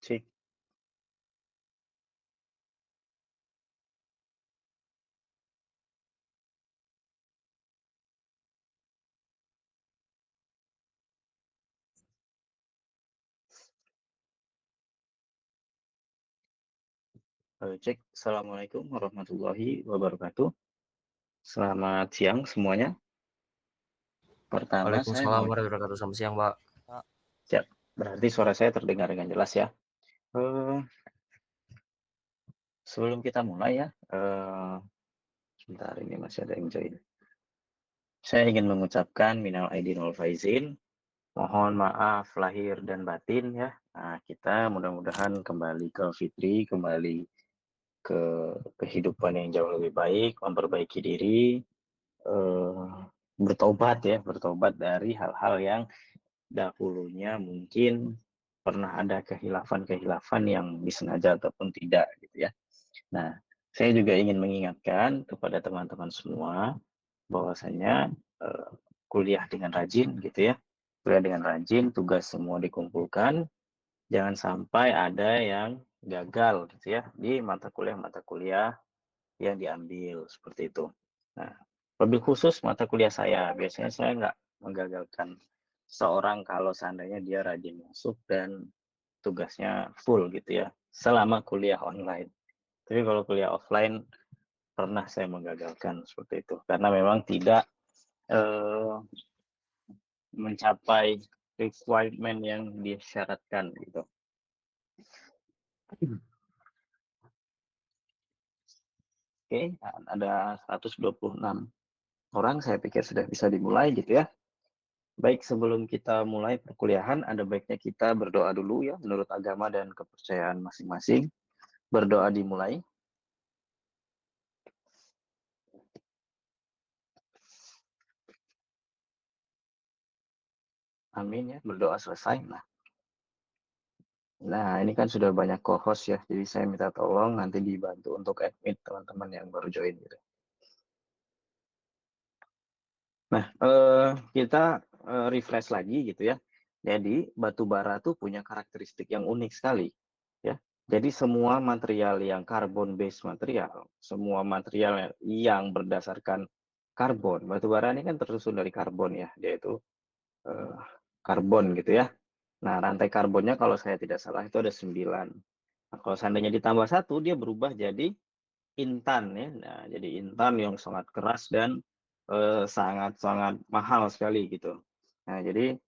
Cek. Cek. Assalamualaikum warahmatullahi wabarakatuh. Selamat siang semuanya. Pertama saya Waalaikumsalam mau warahmatullahi wabarakatuh. Selamat siang, Pak. siap. Berarti suara saya terdengar dengan jelas ya. Eh, Sebelum kita mulai ya, sebentar ini masih ada yang join. Saya ingin mengucapkan minal aidin wal faizin. Mohon maaf lahir dan batin ya. Nah, kita mudah-mudahan kembali ke fitri, kembali ke kehidupan yang jauh lebih baik, memperbaiki diri, eh, bertobat ya, bertobat dari hal-hal yang dahulunya mungkin pernah ada kehilafan-kehilafan yang disengaja ataupun tidak gitu ya. Nah, saya juga ingin mengingatkan kepada teman-teman semua bahwasanya kuliah dengan rajin gitu ya. Kuliah dengan rajin, tugas semua dikumpulkan, jangan sampai ada yang gagal gitu ya di mata kuliah yang diambil seperti itu. Nah, lebih khusus mata kuliah saya, biasanya saya nggak menggagalkan seorang kalau seandainya dia rajin masuk dan tugasnya full gitu ya, selama kuliah online. Tapi kalau kuliah offline pernah saya menggagalkan seperti itu karena memang tidak eh, mencapai requirement yang disyaratkan gitu. Oke, ada 126 orang, saya pikir sudah bisa dimulai gitu ya. Baik, sebelum kita mulai perkuliahan, ada baiknya kita berdoa dulu ya, menurut agama dan kepercayaan masing-masing. Berdoa dimulai. Amin ya, berdoa selesai. Nah, ini kan sudah banyak co-host ya, jadi saya minta tolong nanti dibantu untuk admit teman-teman yang baru join gitu. Nah, kita refresh lagi gitu ya. Jadi, batu bara tuh punya karakteristik yang unik sekali ya. Jadi semua material yang carbon based material, semua material yang berdasarkan karbon, batu bara ini kan tersusun dari karbon ya, yaitu eh, karbon gitu ya. Nah, rantai karbonnya kalau saya tidak salah itu ada 9. Nah, kalau seandainya ditambah satu, dia berubah jadi intan ya. Nah, jadi intan yang sangat keras dan sangat-sangat mahal sekali gitu. Nah, jadi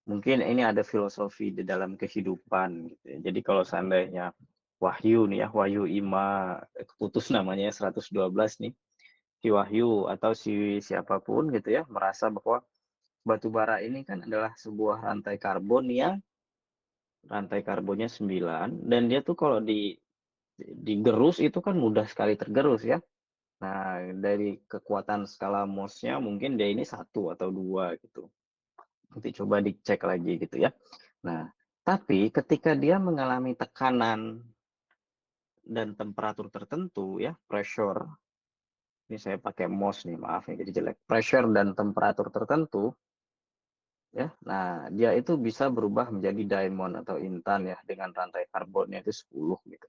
mungkin ini ada filosofi di dalam kehidupan gitu ya. Jadi kalau seandainya Wahyu nih ya, Wahyu Ima keputus namanya 112 nih, si Wahyu atau si siapapun gitu ya, merasa bahwa batu bara ini kan adalah sebuah rantai karbon yang rantai karbonnya 9 dan dia tuh kalau digerus itu kan mudah sekali tergerus ya. Nah, dari kekuatan skala Mohsnya mungkin dia ini 1 atau 2 gitu. Nanti coba dicek lagi gitu ya. Nah, tapi ketika dia mengalami tekanan dan temperatur tertentu ya, pressure, ini saya pakai Mohs nih, maaf ya, jadi jelek. Pressure dan temperatur tertentu, ya, nah dia itu bisa berubah menjadi diamond atau intan ya, dengan rantai karbonnya itu 10 gitu.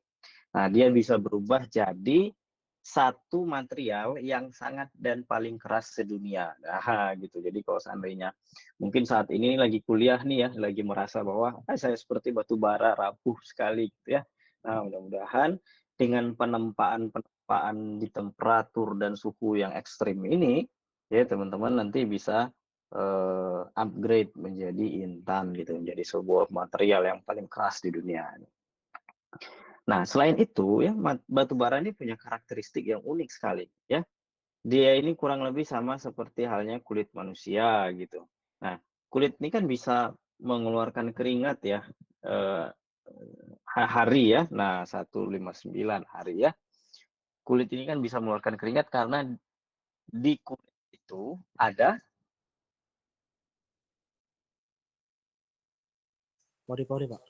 Nah, dia bisa berubah jadi satu material yang sangat dan paling keras sedunia. Nah, gitu. Jadi kalau seandainya mungkin saat ini lagi kuliah nih ya, lagi merasa bahwa saya seperti batu bara rapuh sekali gitu ya. Nah, mudah-mudahan dengan penempaan di temperatur dan suhu yang ekstrim ini, ya teman-teman nanti bisa upgrade menjadi intan gitu, menjadi sebuah material yang paling keras di dunia. Nah, selain itu ya batu bara ini punya karakteristik yang unik sekali ya. Dia ini kurang lebih sama seperti halnya kulit manusia gitu. Nah, kulit ini kan bisa mengeluarkan keringat ya eh, hari ya. Nah, 159 hari ya. Kulit ini kan bisa mengeluarkan keringat karena di kulit itu ada Pori-pori, Pak.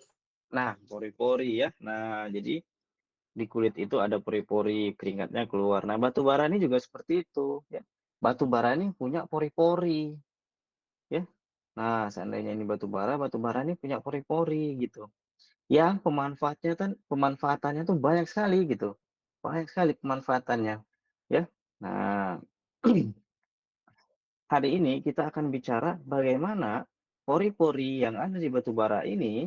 pori-pori ya. Nah, jadi di kulit itu ada pori-pori keringatnya keluar. Nah, batu bara ini juga seperti itu ya. Batu bara ini punya pori-pori ya. Nah, seandainya ini batu bara ini punya pori-pori gitu. yang pemanfaatannya tuh banyak sekali gitu, banyak sekali pemanfaatannya, ya. Nah, hari ini kita akan bicara bagaimana pori-pori yang ada di batu bara ini,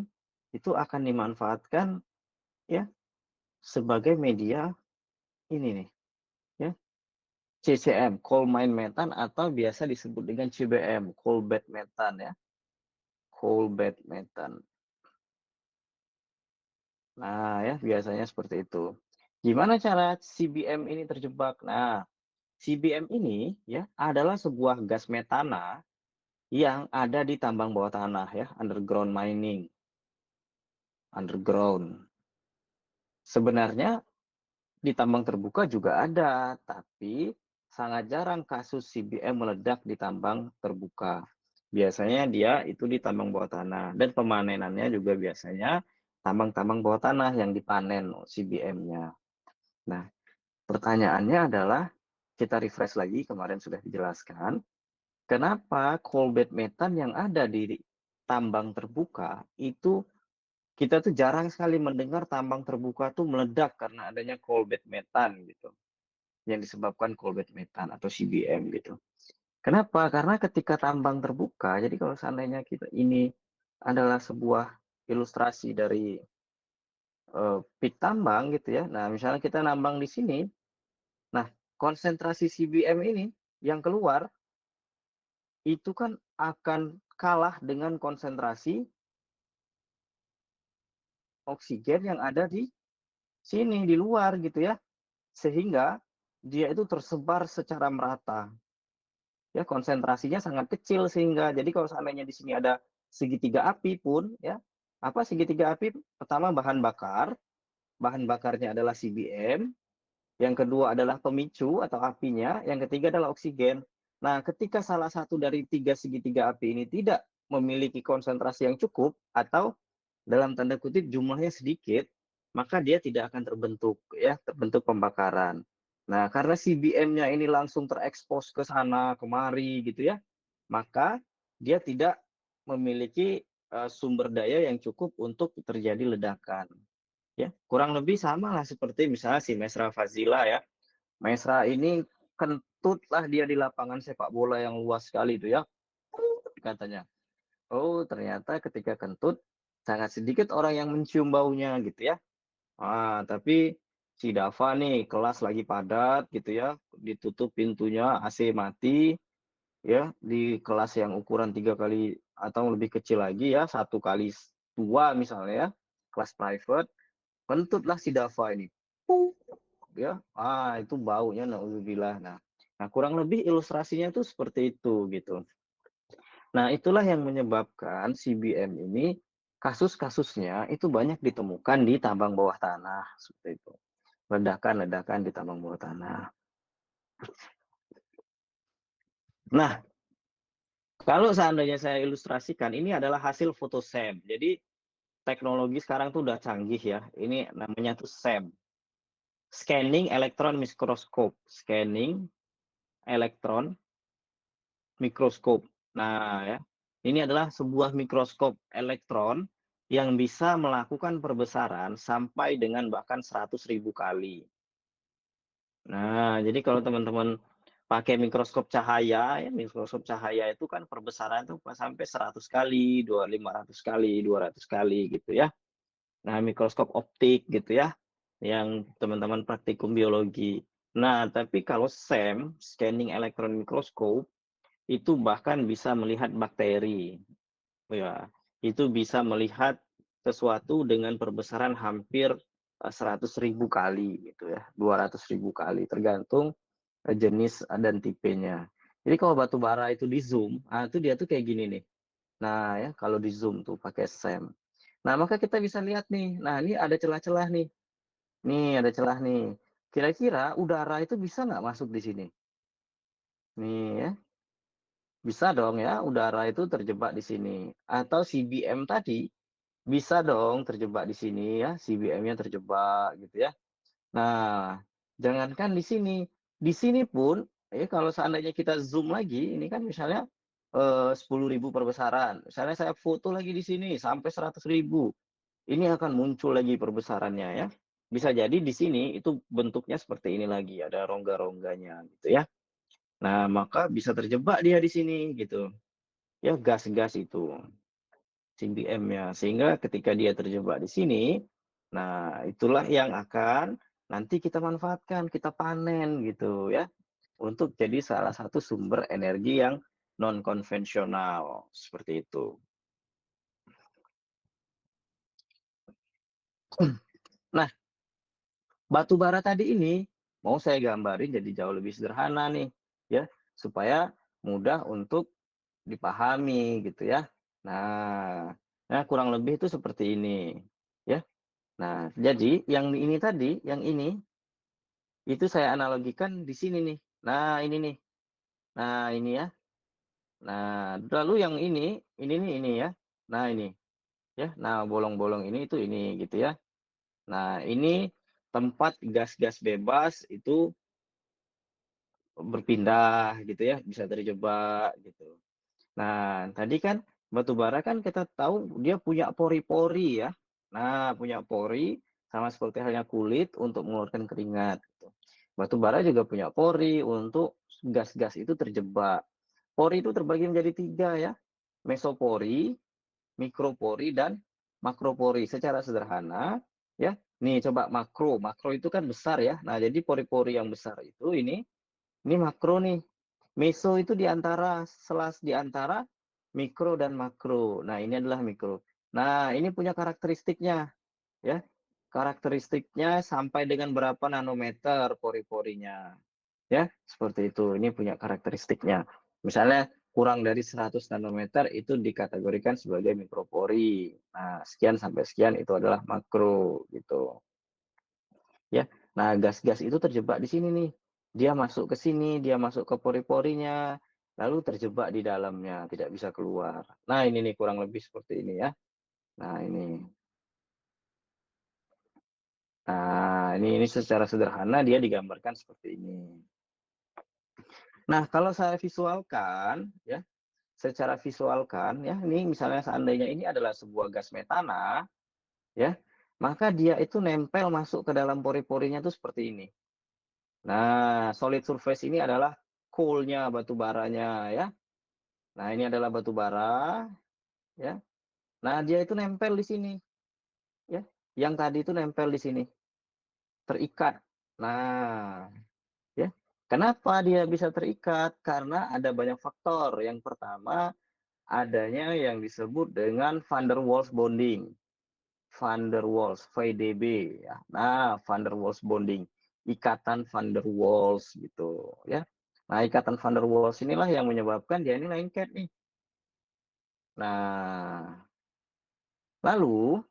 itu akan dimanfaatkan ya sebagai media ini nih, ya, CCM, coal mine methane atau biasa disebut dengan CBM, coal bed methane ya, coal bed methane. Nah ya, biasanya seperti itu. Gimana cara CBM ini terjebak? Nah, CBM ini ya adalah sebuah gas metana yang ada di tambang bawah tanah ya, underground mining, underground. Sebenarnya di tambang terbuka juga ada, tapi sangat jarang kasus CBM meledak di tambang terbuka. Biasanya dia itu di tambang bawah tanah dan pemanenannya juga biasanya tambang-tambang bawah tanah yang dipanen CBM-nya. Nah, pertanyaannya adalah kita refresh lagi kemarin sudah dijelaskan, kenapa coal bed methane yang ada di tambang terbuka itu kita tuh jarang sekali mendengar tambang terbuka tuh meledak karena adanya coal bed methane gitu, yang disebabkan coal bed methane atau CBM gitu. Kenapa? Karena ketika tambang terbuka, jadi kalau seandainya kita ini adalah sebuah ilustrasi dari pit tambang gitu ya. Nah, misalnya kita nambang di sini, nah konsentrasi CBM ini yang keluar itu kan akan kalah dengan konsentrasi oksigen yang ada di sini di luar gitu ya. Sehingga dia itu tersebar secara merata. Ya, konsentrasinya sangat kecil sehingga jadi kalau seandainya di sini ada segitiga api pun ya, apa segitiga api? Pertama bahan bakarnya adalah CBM, yang kedua adalah pemicu atau apinya, yang ketiga adalah oksigen. Nah, ketika salah satu dari tiga segitiga api ini tidak memiliki konsentrasi yang cukup atau dalam tanda kutip jumlahnya sedikit, maka dia tidak akan terbentuk ya, terbentuk pembakaran. Nah, karena CBM-nya ini langsung terekspos ke sana kemari gitu ya, maka dia tidak memiliki sumber daya yang cukup untuk terjadi ledakan. Ya, kurang lebih sama lah seperti misalnya si Mesra Fazila ya. Mesra ini kentutlah dia di lapangan sepak bola yang luas sekali itu ya, katanya. Oh, ternyata ketika kentut sangat sedikit orang yang mencium baunya gitu ya. Tapi si Dava nih kelas lagi padat gitu ya, ditutup pintunya, AC mati ya, di kelas yang ukuran 3 kali atau lebih kecil lagi ya, 1 kali 2 misalnya ya, kelas private, kentutlah si Dava ini. Ya, itu baunya naudzubillah. Nah, kurang lebih ilustrasinya tuh seperti itu gitu. Nah, itulah yang menyebabkan CBM ini kasus-kasusnya itu banyak ditemukan di tambang bawah tanah seperti itu. Ledakan-ledakan di tambang bawah tanah. Nah, kalau seandainya saya ilustrasikan, ini adalah hasil foto SEM. Jadi teknologi sekarang tuh udah canggih ya. Ini namanya tuh SEM. Scanning Electron Microscope. Scanning Electron Microscope. Nah, ya. Ini adalah sebuah mikroskop elektron yang bisa melakukan perbesaran sampai dengan bahkan 100.000 kali. Nah, jadi kalau teman-teman pakai mikroskop cahaya, ya mikroskop cahaya itu kan perbesaran itu sampai 100 kali, 500 kali, 200 kali gitu ya. Nah, mikroskop optik gitu ya, yang teman-teman praktikum biologi. Nah, tapi kalau SEM, Scanning Electron Microscope, itu bahkan bisa melihat bakteri. Ya, itu bisa melihat sesuatu dengan perbesaran hampir 100.000 kali gitu ya, 200.000 kali tergantung jenis dan tipenya. Jadi kalau batu bara itu di zoom, itu dia tuh kayak gini nih. Nah ya, kalau di zoom tuh pakai SEM. Nah maka kita bisa lihat nih, nah ini ada celah-celah nih. Nih ada celah nih. Kira-kira udara itu bisa nggak masuk di sini? Nih ya, bisa dong ya, udara itu terjebak di sini. Atau CBM tadi bisa dong terjebak di sini ya, CBM-nya terjebak gitu ya. Nah, jangankan di sini pun ya kalau seandainya kita zoom lagi, ini kan misalnya 10.000 perbesaran. Misalnya saya foto lagi di sini sampai 100.000. ini akan muncul lagi perbesarannya ya. Bisa jadi di sini itu bentuknya seperti ini lagi, ada rongga-rongganya gitu ya. Nah, maka bisa terjebak dia di sini gitu. Ya, gas-gas itu, CBM-nya. Sehingga ketika dia terjebak di sini, nah itulah yang akan nanti kita manfaatkan, kita panen gitu ya. Untuk jadi salah satu sumber energi yang non konvensional, seperti itu. Nah, batu bara tadi ini mau saya gambarin jadi jauh lebih sederhana nih, ya, supaya mudah untuk dipahami gitu ya. Nah, kurang lebih itu seperti ini, ya. Nah, jadi yang ini tadi, yang ini, itu saya analogikan di sini nih. Nah, ini nih. Nah, ini ya. Nah, lalu yang ini nih, ini ya. Nah, ini, ya. Nah, bolong-bolong ini itu ini gitu ya. Nah, ini tempat gas-gas bebas itu berpindah gitu ya, bisa terjebak gitu. Nah, tadi kan batu bara kan kita tahu dia punya pori-pori ya. Nah, punya pori sama seperti halnya kulit untuk mengeluarkan keringat gitu. Batu bara juga punya pori untuk gas-gas itu terjebak. Pori itu terbagi menjadi 3 ya, mesopori, mikropori, dan makropori. Secara sederhana ya, nih coba makro, makro itu kan besar ya. Nah, jadi pori-pori yang besar itu ini makro nih. Meso itu di antara di antara mikro dan makro. Nah, ini adalah mikro. Nah, ini punya karakteristiknya ya. Karakteristiknya sampai dengan berapa nanometer pori-porinya. Ya, seperti itu. Ini punya karakteristiknya. Misalnya kurang dari 100 nanometer itu dikategorikan sebagai mikropori. Nah, sekian sampai sekian itu adalah makro gitu. Ya. Nah, gas-gas itu terjebak di sini nih. Dia masuk ke sini, dia masuk ke pori-porinya, lalu terjebak di dalamnya, tidak bisa keluar. Nah, ini nih kurang lebih seperti ini ya. Nah, ini. Nah, ini secara sederhana dia digambarkan seperti ini. Nah, kalau saya visualkan ya, secara visualkan ya, ini misalnya seandainya ini adalah sebuah gas metana ya, maka dia itu nempel masuk ke dalam pori-porinya itu seperti ini. Nah, solid surface ini adalah coal-nya, batu baranya ya. Nah, ini adalah batu bara ya. Nah, dia itu nempel di sini ya. Yang tadi itu nempel di sini, terikat. Nah, ya. Kenapa dia bisa terikat? Karena ada banyak faktor. Yang pertama, adanya yang disebut dengan van der Waals bonding. Van der Waals, VDB ya. Nah, van der Waals bonding, ikatan van der Waals gitu ya. Nah, ikatan van der Waals inilah yang menyebabkan dia ini lengket nih. Nah, lalu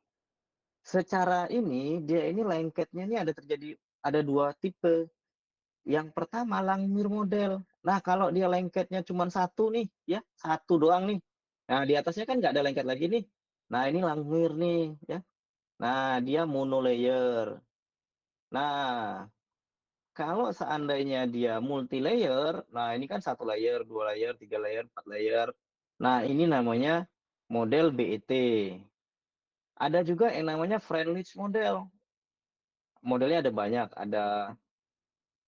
secara ini dia ini lengketnya ini ada 2 tipe. Yang pertama langmir model. Nah, kalau dia lengketnya cuma satu nih, ya satu doang nih. Nah, di atasnya kan nggak ada lengket lagi nih. Nah, ini langmir nih, ya. Nah, dia monolayer. Nah, kalau seandainya dia multi layer, nah ini kan 1 layer, 2 layer, 3 layer, 4 layer. Nah, ini namanya model BET. Ada juga yang namanya Freundlich model. Modelnya ada banyak,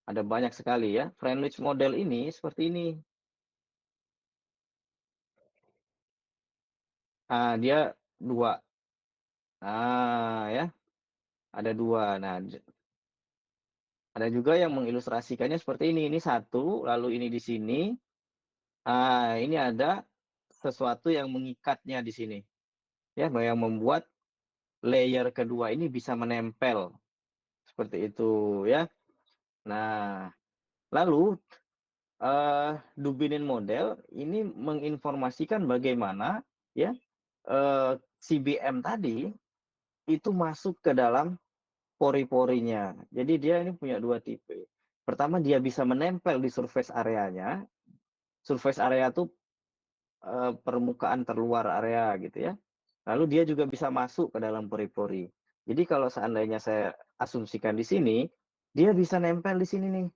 ada banyak sekali ya. Freundlich model ini seperti ini. Nah, dia 2. Nah, ya, ada 2. Nah, ada juga yang mengilustrasikannya seperti ini. Ini 1, lalu ini di sini. Nah, ini ada sesuatu yang mengikatnya di sini. Ya, yang membuat layer kedua ini bisa menempel. Seperti itu ya. Nah, lalu Dubinin model ini menginformasikan bagaimana ya CBM tadi itu masuk ke dalam pori-porinya. Jadi dia ini punya 2 tipe. Pertama, dia bisa menempel di surface areanya. Surface area itu permukaan terluar area gitu ya. Lalu dia juga bisa masuk ke dalam pori-pori. Jadi kalau seandainya saya asumsikan di sini, dia bisa nempel di sini nih.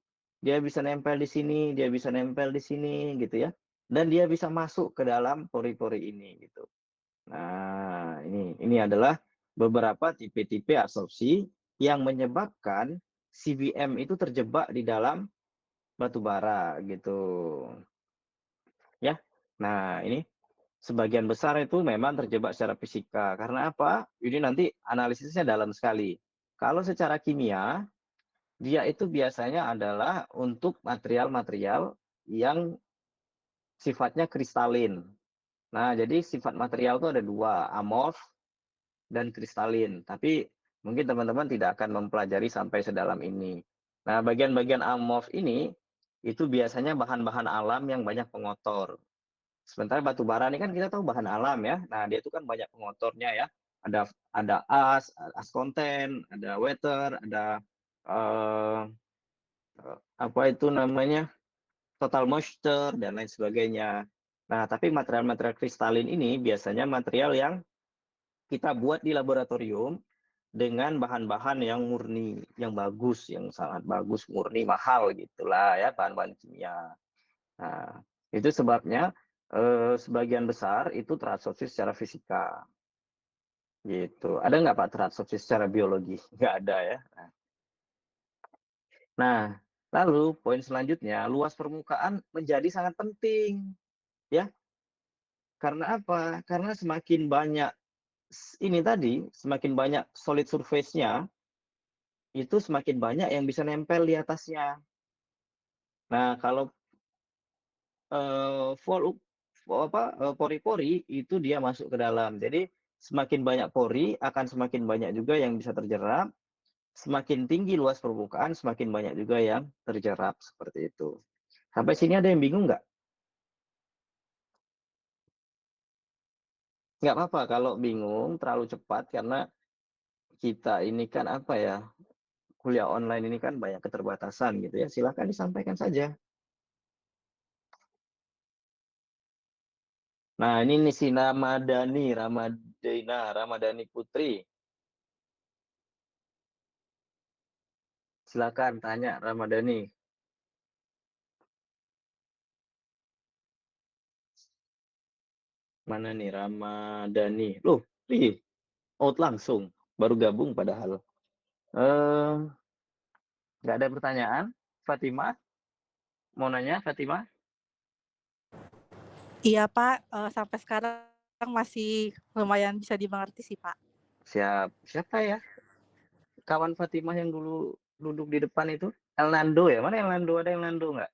Dia bisa nempel di sini, dia bisa nempel di sini gitu ya. Dan dia bisa masuk ke dalam pori-pori ini gitu. Nah, ini adalah beberapa tipe-tipe absorpsi yang menyebabkan CBM itu terjebak di dalam batu bara gitu ya. Nah, ini sebagian besar itu memang terjebak secara fisika. Karena apa? Ini nanti analisisnya dalam sekali. Kalau secara kimia, dia itu biasanya adalah untuk material-material yang sifatnya kristalin. Nah, jadi sifat material itu ada dua, amorf dan kristalin. Tapi mungkin teman-teman tidak akan mempelajari sampai sedalam ini. Nah, bagian-bagian amorf ini itu biasanya bahan-bahan alam yang banyak pengotor. Sementara batu bara ini kan kita tahu bahan alam ya. Nah, dia itu kan banyak pengotornya ya. Ada as konten, ada water, ada eh, apa itu namanya? Total moisture dan lain sebagainya. Nah, tapi material-material kristalin ini biasanya material yang kita buat di laboratorium dengan bahan-bahan yang murni, yang bagus, yang sangat bagus, murni, mahal gitulah ya, bahan-bahan kimia. Nah, itu sebabnya sebagian besar itu terabsorpsi secara fisika. Gitu. Ada nggak Pak terabsorpsi secara biologi? Nggak ada ya. Nah, lalu poin selanjutnya, luas permukaan menjadi sangat penting. Ya, karena apa? Karena semakin banyak ini tadi, semakin banyak solid surface-nya, itu semakin banyak yang bisa nempel di atasnya. Nah, kalau pori-pori itu dia masuk ke dalam. Jadi semakin banyak pori akan semakin banyak juga yang bisa terjerap. Semakin tinggi luas permukaan, semakin banyak juga yang terjerap seperti itu. Sampai sini ada yang bingung nggak? Nggak apa-apa kalau bingung terlalu cepat karena kita ini kan apa ya, kuliah online ini kan banyak keterbatasan gitu ya. Silahkan disampaikan saja. Nah, ini nih si Ramadhani Putri. Silakan tanya Ramadhani. Mana nih Ramadhani? Loh, ih, out langsung. Baru gabung padahal. Eh, nggak ada pertanyaan? Fatima, mau nanya Fatima? Iya Pak, sampai sekarang masih lumayan bisa dimengerti sih Pak. Siapa ya? Kawan Fatimah yang dulu duduk di depan itu? Elnando ya? Mana Elnando? Ada Elnando nggak?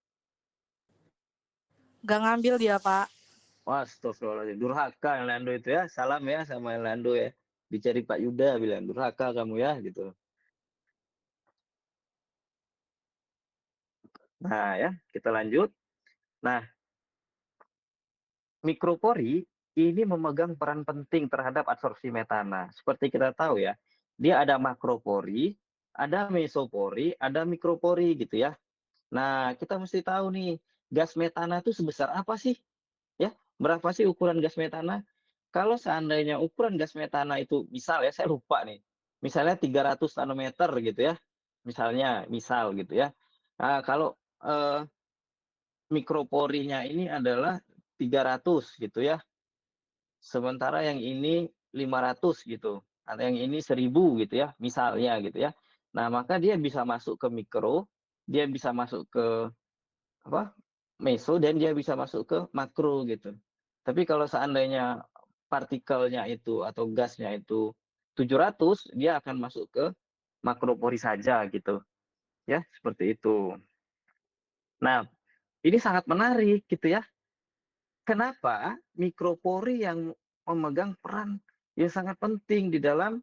Gak ngambil dia Pak. Wah, astagfirullahaladzim. Durhaka Elnando itu ya. Salam ya sama Elnando ya. Dicari Pak Yuda bilang, durhaka kamu ya gitu. Nah ya, kita lanjut. Nah, mikropori ini memegang peran penting terhadap absorpsi metana. Seperti kita tahu ya, dia ada makropori, ada mesopori, ada mikropori gitu ya. Nah, kita mesti tahu nih, gas metana itu sebesar apa sih? Ya, berapa sih ukuran gas metana? Kalau seandainya ukuran gas metana itu misal ya, saya lupa nih. Misalnya 300 nanometer gitu ya. Misal gitu ya. Nah, kalau mikroporinya ini adalah 300 gitu ya. Sementara yang ini 500 gitu. Atau yang ini 1000 gitu ya, misalnya gitu ya. Nah, maka dia bisa masuk ke mikro, dia bisa masuk ke apa? Meso dan dia bisa masuk ke makro gitu. Tapi kalau seandainya partikelnya itu atau gasnya itu 700, dia akan masuk ke makropori saja gitu. Ya, seperti itu. Nah, ini sangat menarik gitu ya. Kenapa mikropori yang memegang peran yang sangat penting di dalam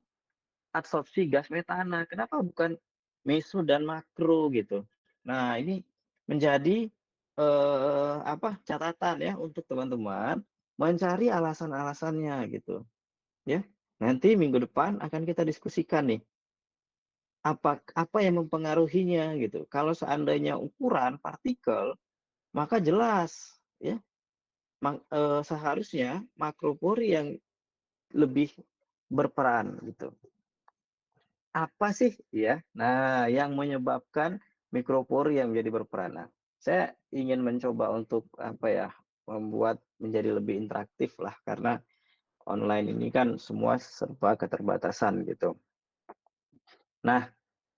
absorpsi gas metana? Kenapa bukan meso dan makro gitu? Nah, ini menjadi catatan ya untuk teman-teman mencari alasan-alasannya gitu. Ya, nanti minggu depan akan kita diskusikan nih apa yang mempengaruhinya gitu. Kalau seandainya ukuran partikel, maka jelas ya seharusnya makropori yang lebih berperan gitu. Apa sih ya? Nah, yang menyebabkan mikropori yang menjadi berperan. Nah, saya ingin mencoba untuk apa ya, membuat menjadi lebih interaktif lah karena online ini kan semua serba keterbatasan gitu. Nah,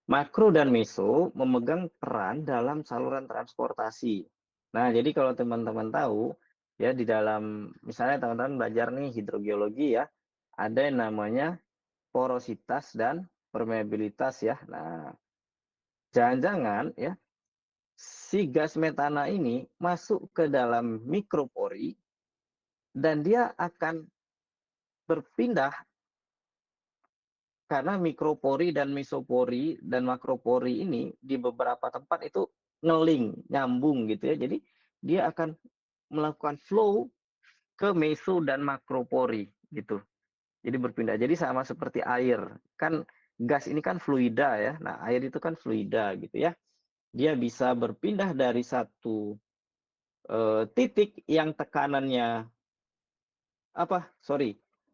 makro dan meso memegang peran dalam saluran transportasi. Nah, jadi kalau teman-teman tahu, ya di dalam misalnya teman-teman belajar nih hidrogeologi ya, ada yang namanya porositas dan permeabilitas ya. Nah, jangan-jangan ya si gas metana ini masuk ke dalam mikropori dan dia akan berpindah karena mikropori dan mesopori dan makropori ini di beberapa tempat itu ngeling, nyambung gitu ya. Jadi dia akan melakukan flow ke meso dan makropori gitu. Jadi berpindah. Jadi sama seperti air. Kan gas ini kan fluida ya. Nah, air itu kan fluida gitu ya. Dia bisa berpindah dari satu titik yang tekanannya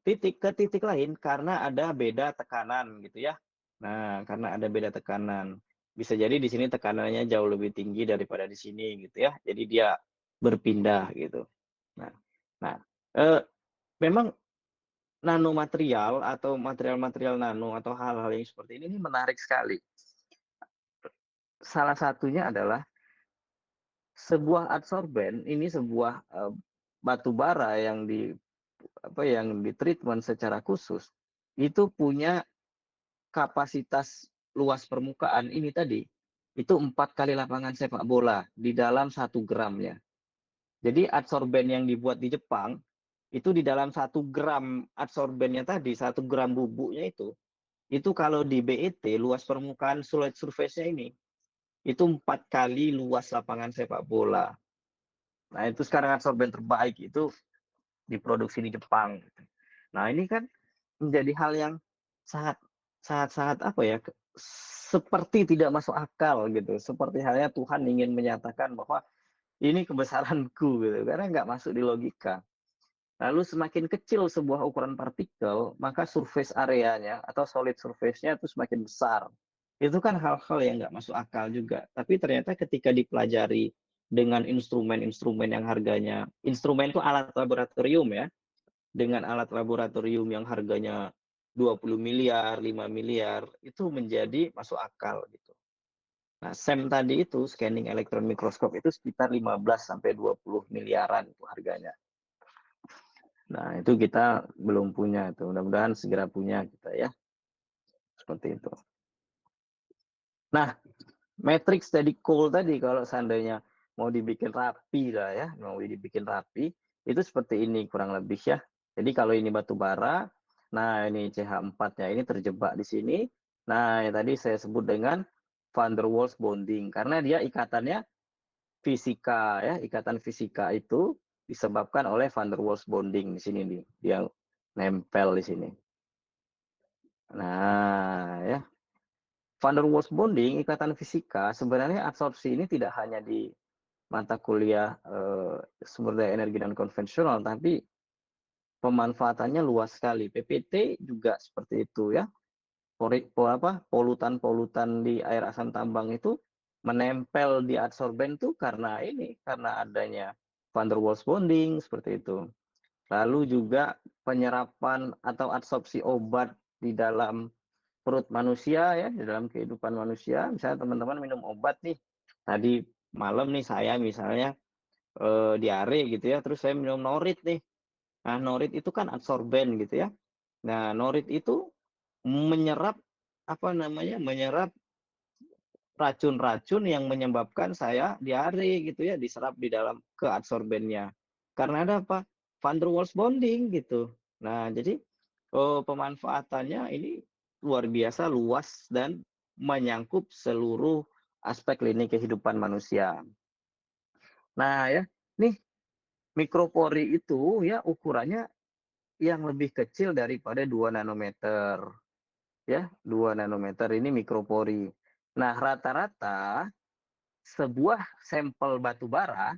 titik ke titik lain karena ada beda tekanan gitu ya. Nah, karena ada beda tekanan. Bisa jadi di sini tekanannya jauh lebih tinggi daripada di sini gitu ya. Jadi dia berpindah gitu. Nah, nah memang nanomaterial atau material-material nano atau hal-hal yang seperti ini menarik sekali. Salah satunya adalah sebuah adsorben ini sebuah batu bara yang di treatment secara khusus itu punya kapasitas luas permukaan ini tadi itu 4 kali lapangan sepak bola di dalam 1 gramnya. Jadi adsorben yang dibuat di Jepang itu di dalam 1 gram adsorbennya tadi 1 gram bubuknya itu kalau di BET luas permukaan solid surface-nya ini itu 4 kali luas lapangan sepak bola. Nah itu sekarang adsorben terbaik itu diproduksi di Jepang. Nah ini kan menjadi hal yang sangat sangat apa ya, seperti tidak masuk akal gitu. Seperti halnya Tuhan ingin menyatakan bahwa ini kebesaranku gitu, karena nggak masuk di logika. Lalu semakin kecil sebuah ukuran partikel, maka surface areanya atau solid surface-nya itu semakin besar. Itu kan hal-hal yang nggak masuk akal juga. Tapi ternyata ketika dipelajari dengan instrumen-instrumen yang harganya, instrumen itu alat laboratorium ya, dengan alat laboratorium yang harganya 20 miliar, 5 miliar, itu menjadi masuk akal gitu. Nah, SEM tadi itu, scanning electron microscope itu sekitar 15 sampai 20 miliaran itu harganya. Nah, itu kita belum punya itu. Mudah-mudahan segera punya kita ya. Seperti itu. Nah, matrix dari coal tadi kalau seandainya mau dibikin rapi lah ya, mau dibikin rapi, itu seperti ini kurang lebih ya. Jadi kalau ini batu bara, nah ini CH4-nya ini terjebak di sini. Nah, yang tadi saya sebut dengan van der Waals bonding karena dia ikatannya fisika ya, ikatan fisika itu disebabkan oleh van der Waals bonding di sini nih. Dia nempel di sini. Nah, ya. Van der Waals bonding, ikatan fisika, sebenarnya absorpsi ini tidak hanya di mata kuliah sumber daya energi dan konvensional, tapi pemanfaatannya luas sekali. PPT juga seperti itu ya. Polutan-polutan di air asam tambang itu menempel di adsorben itu karena adanya van der Waals bonding seperti itu. Lalu juga penyerapan atau absorpsi obat di dalam perut manusia ya, di dalam kehidupan manusia. Misalnya teman-teman minum obat nih, tadi malam nih saya misalnya diare gitu ya, terus saya minum norit nih. Nah, norit itu kan adsorben gitu ya. Nah, norit itu menyerap menyerap racun-racun yang menyebabkan saya diare gitu ya, diserap di dalam ke adsorbennya. Karena ada apa? Van der Waals bonding gitu. Nah, jadi pemanfaatannya ini luar biasa luas dan menyangkup seluruh aspek lini kehidupan manusia. Nah, ya, nih mikropori itu ya ukurannya yang lebih kecil daripada 2 nanometer. Ya, 2 nanometer ini mikropori. Nah, rata-rata sebuah sampel batu bara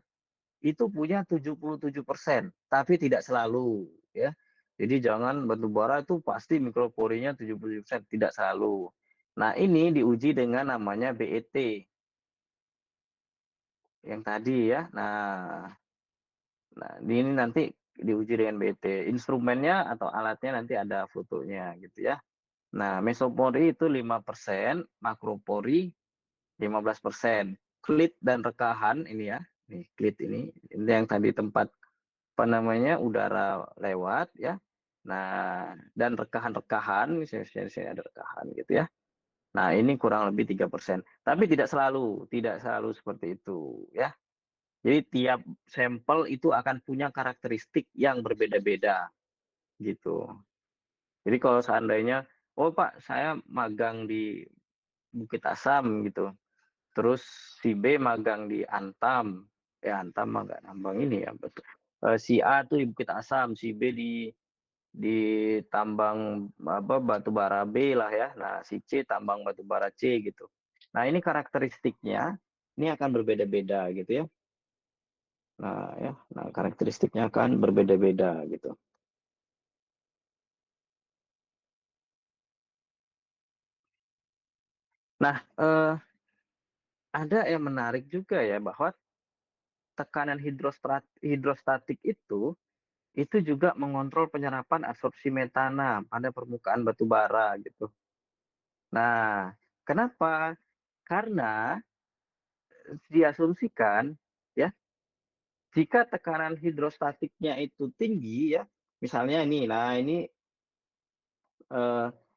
itu punya 77%, tapi tidak selalu ya. Jadi jangan batu bara itu pasti mikroporinya 77%, tidak selalu. Nah, ini diuji dengan namanya BET yang tadi ya. Nah, ini nanti diuji dengan BT. Instrumennya atau alatnya nanti ada fotonya gitu ya. Nah, mesopori itu 5%, makropori 15%. Klit dan rekahan ini ya. Nih, klit ini yang tadi tempat apa namanya udara lewat ya. Nah, dan rekahan-rekahan, saya ada rekahan gitu ya. Nah, ini kurang lebih 3%. Tapi tidak selalu seperti itu ya. Jadi tiap sampel itu akan punya karakteristik yang berbeda-beda gitu. Jadi kalau seandainya, oh Pak, saya magang di Bukit Asam gitu. Terus si B magang di Antam. Antam mah nggak nambang ini ya, betul. Si A tuh di Bukit Asam, si B di tambang apa batu bara B lah ya. Nah, si C tambang batu bara C gitu. Nah, ini karakteristiknya ini akan berbeda-beda gitu ya. Nah, karakteristiknya akan berbeda-beda gitu. Nah, ada yang menarik juga ya bahwa tekanan hidrostatik itu juga mengontrol penyerapan absorpsi metana pada permukaan batu bara gitu. Nah, kenapa? Karena diasumsikan ya, jika tekanan hidrostatiknya itu tinggi ya, misalnya ini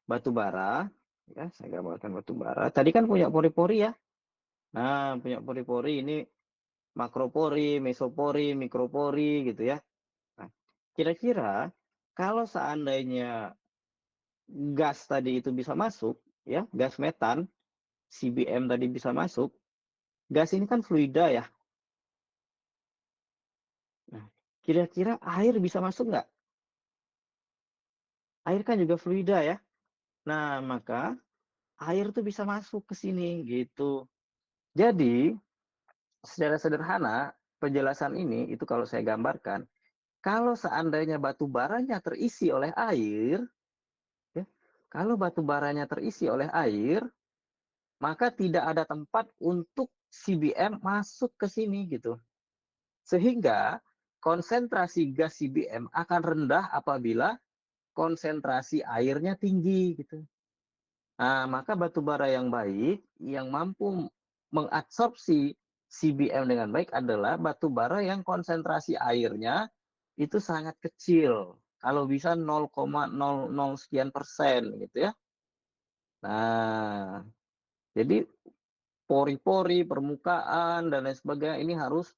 batu bara ya, saya gambarkan batu bara. Tadi kan punya pori-pori ya. Nah, punya pori-pori ini makropori, mesopori, mikropori gitu ya. Nah, kira-kira kalau seandainya gas tadi itu bisa masuk, ya, gas metan, CBM tadi bisa masuk, gas ini kan fluida ya. Nah, kira-kira air bisa masuk nggak? Air kan juga fluida ya. Nah, maka air tuh bisa masuk ke sini gitu. Jadi, secara sederhana, penjelasan ini itu kalau saya gambarkan, kalau seandainya batu baranya terisi oleh air, ya, kalau batu baranya terisi oleh air, maka tidak ada tempat untuk CBM masuk ke sini gitu. Sehingga konsentrasi gas CBM akan rendah apabila konsentrasi airnya tinggi gitu. Nah, maka batu bara yang baik yang mampu mengabsorpsi CBM dengan baik adalah batu bara yang konsentrasi airnya itu sangat kecil. Kalau bisa 0,00 sekian persen gitu ya. Nah, jadi pori-pori, permukaan, dan lain sebagainya ini harus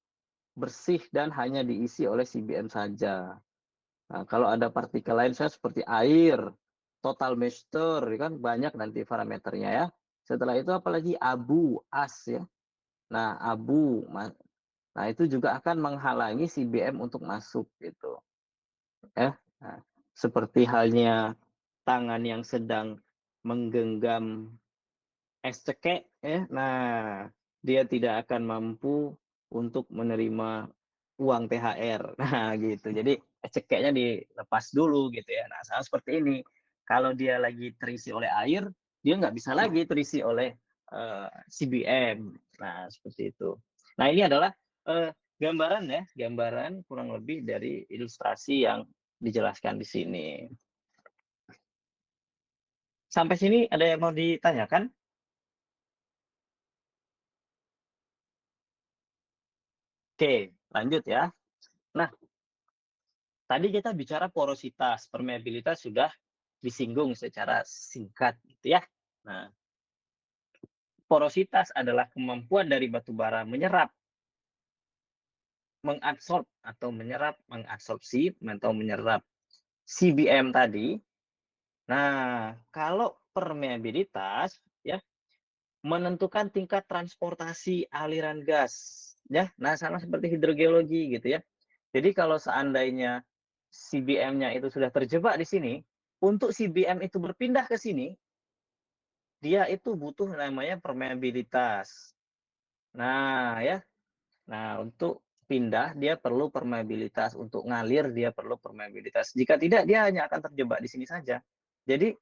bersih dan hanya diisi oleh CBM saja. Nah, kalau ada partikel lain saya seperti air, total moisture, kan banyak nanti parameternya ya. Setelah itu apalagi abu, as ya. Nah, abu, nah itu juga akan menghalangi CBM untuk masuk gitu. Ya. Nah, seperti halnya tangan yang sedang menggenggam es cekek ya. Nah, dia tidak akan mampu untuk menerima uang THR. Nah, gitu. Jadi es cekeknya dilepas dulu gitu ya. Nah, sama seperti ini. Kalau dia lagi terisi oleh air, dia nggak bisa lagi terisi oleh CBM. Nah, seperti itu. Nah, ini adalah gambaran ya, gambaran kurang lebih dari ilustrasi yang dijelaskan di sini. Sampai sini ada yang mau ditanyakan? Oke, lanjut ya. Nah, tadi kita bicara porositas, permeabilitas sudah disinggung secara singkat gitu ya. Nah, porositas adalah kemampuan dari batu bara menyerap, mengabsorb atau menyerap, mengabsorpsi atau menyerap CBM tadi. Nah, kalau permeabilitas ya menentukan tingkat transportasi aliran gas ya. Nah, sama seperti hidrogeologi gitu ya. Jadi kalau seandainya CBM-nya itu sudah terjebak di sini, untuk CBM itu berpindah ke sini, dia itu butuh namanya permeabilitas. Nah, ya. Nah, untuk pindah dia perlu permeabilitas, untuk ngalir dia perlu permeabilitas. Jika tidak dia hanya akan terjebak di sini saja. Jadi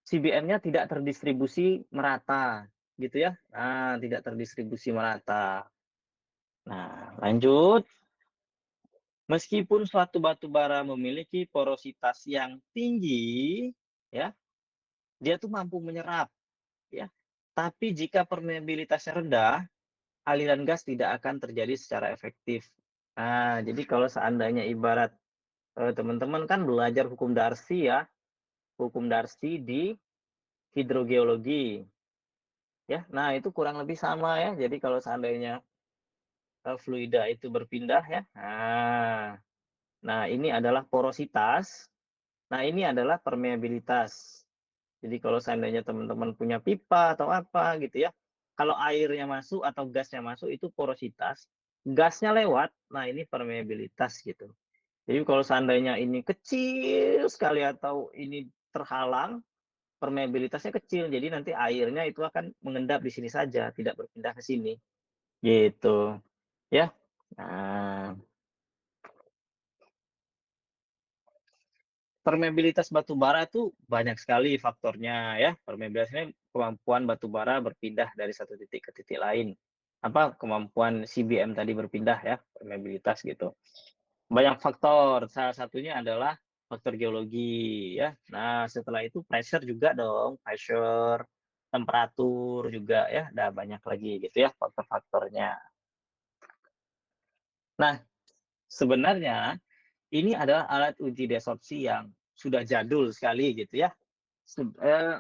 CBM-nya tidak terdistribusi merata, gitu ya. Nah, tidak terdistribusi merata. Nah, lanjut. Meskipun suatu batu bara memiliki porositas yang tinggi, ya, dia tuh mampu menyerap, ya. Tapi jika permeabilitasnya rendah, aliran gas tidak akan terjadi secara efektif. Nah, jadi kalau seandainya ibarat teman-teman kan belajar hukum Darcy ya, hukum Darcy di hidrogeologi, ya. Nah, itu kurang lebih sama ya. Jadi kalau seandainya fluida itu berpindah ya, nah ini adalah porositas, nah ini adalah permeabilitas. Jadi kalau seandainya teman-teman punya pipa atau apa gitu ya, kalau airnya masuk atau gasnya masuk itu porositas, gasnya lewat, nah ini permeabilitas gitu. Jadi kalau seandainya ini kecil sekali atau ini terhalang, permeabilitasnya kecil, jadi nanti airnya itu akan mengendap di sini saja, tidak berpindah ke sini, gitu ya. Nah, permeabilitas batu bara itu banyak sekali faktornya ya. Permeabilitasnya kemampuan batu bara berpindah dari satu titik ke titik lain. Apa kemampuan CBM tadi berpindah ya, permeabilitas gitu. Banyak faktor, salah satunya adalah faktor geologi ya. Nah, setelah itu pressure juga dong, pressure, temperatur juga ya, ada banyak lagi gitu ya faktor-faktornya. Nah, sebenarnya ini adalah alat uji desorpsi yang sudah jadul sekali gitu ya.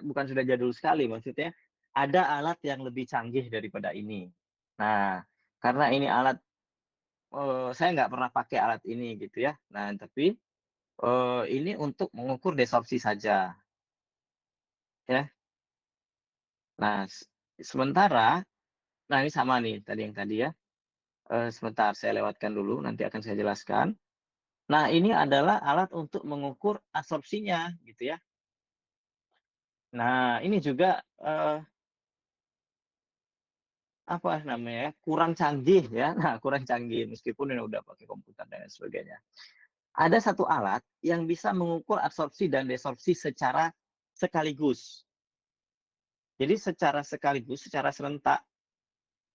Bukan sudah jadul sekali, maksudnya ada alat yang lebih canggih daripada ini. Nah, karena ini alat, saya nggak pernah pakai alat ini gitu ya. Nah, tapi ini untuk mengukur desorpsi saja ya. Nah, sementara, nah ini sama nih tadi yang tadi ya. Sebentar saya lewatkan dulu, nanti akan saya jelaskan. Nah, ini adalah alat untuk mengukur absorpsinya gitu ya. Nah, ini juga apa namanya, kurang canggih ya. Nah, kurang canggih meskipun ini udah pakai komputer dan sebagainya. Ada satu alat yang bisa mengukur absorpsi dan desorpsi secara sekaligus. Jadi secara sekaligus, secara serentak